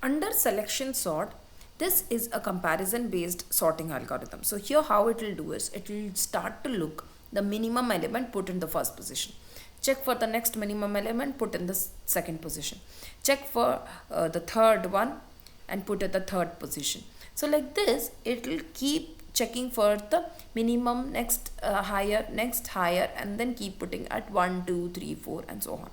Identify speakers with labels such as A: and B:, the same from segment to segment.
A: Under selection sort, this is a comparison based sorting algorithm. So here how it will do is, it will start to look the minimum element, put in the first position. Check for the next minimum element, put in the second position. Check for the third one and put at the third position. So like this, it will keep checking for the minimum, next higher, and then keep putting at 1, 2, 3, 4 and so on.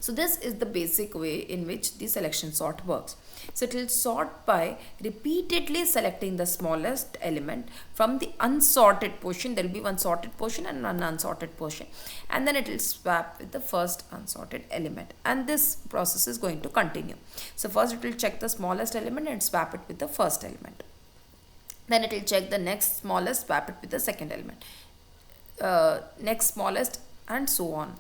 A: So this is the basic way in which the selection sort works. So it will sort by repeatedly selecting the smallest element from the unsorted portion. There will be one sorted portion and one unsorted portion, and then it will swap with the first unsorted element, and this process is going to continue. So first it will check the smallest element and swap it with the first element. Then it will check the next smallest, swap it with the second element, next smallest, and so on.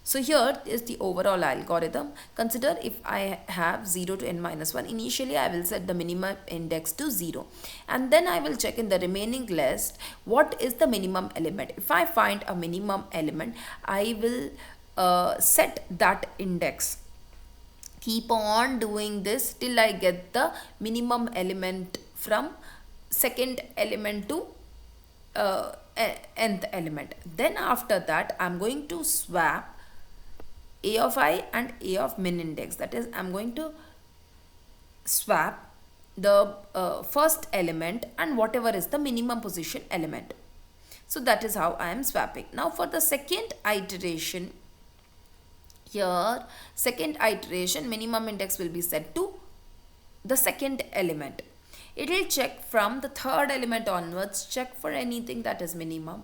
A: So here is the overall algorithm. Consider if I have 0 to n minus 1. Initially I will set the minimum index to 0, and then I will check in the remaining list what is the minimum element. If I find a minimum element, I will set that index. Keep on doing this till I get the minimum element from second element to nth element. Then after that I'm going to swap a of I and a of min index. That is, I'm going to swap the first element and whatever is the minimum position element. So that is how I am swapping. Now for the second iteration, here second iteration minimum index will be set to the second element. It will check from the third element onwards, check for anything that is minimum.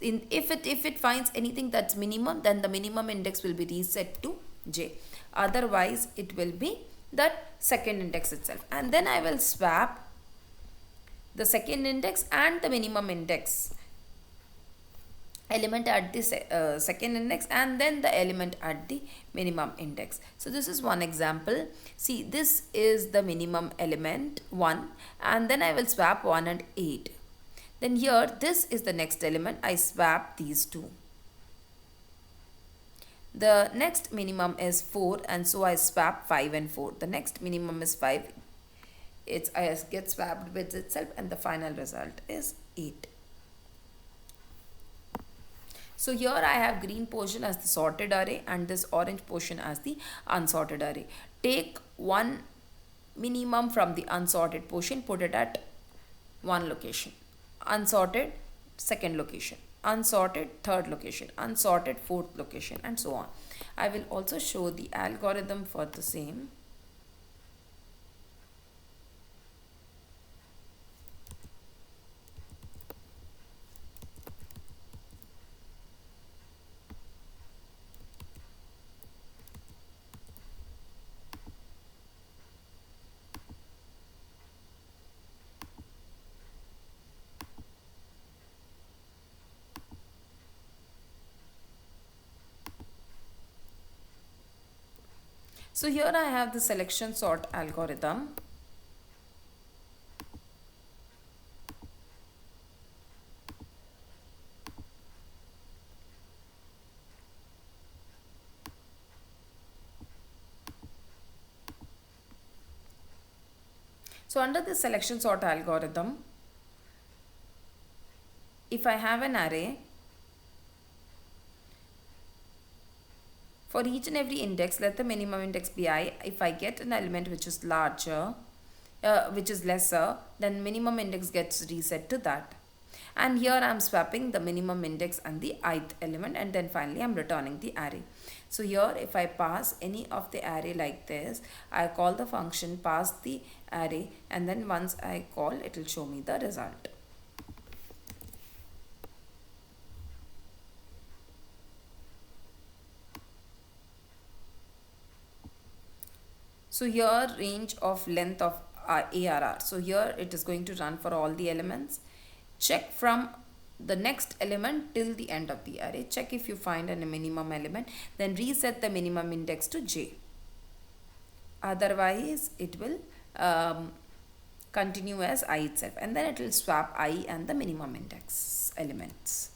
A: If it finds anything that's minimum, then the minimum index will be reset to j. Otherwise it will be that second index itself, and then I will swap the second index and the minimum index element at the second index, and then the element at the minimum index. So this is one example. See, this is the minimum element 1, and then I will swap 1 and 8. Then here this is the next element, I swap these two. The next minimum is 4, and so I swap 5 and 4. The next minimum is 5, I get swapped with itself, and the final result is 8. So here I have green portion as the sorted array and this orange portion as the unsorted array. Take one minimum from the unsorted portion, put it at one location. Unsorted, second location. Unsorted, third location. Unsorted, fourth location, and so on. I will also show the algorithm for the same. So here I have the selection sort algorithm. So under the selection sort algorithm, if I have an array, for each and every index, let the minimum index be I. If I get an element which is larger, which is lesser, then minimum index gets reset to that. And here I am swapping the minimum index and the ith element, and then finally I am returning the array. So here if I pass any of the array like this, I call the function pass the array, and then once I call, it will show me the result. So here range of length of ARR. So here it is going to run for all the elements. Check from the next element till the end of the array. Check if you find a minimum element. Then reset the minimum index to j. Otherwise it will continue as I itself. And then it will swap I and the minimum index elements.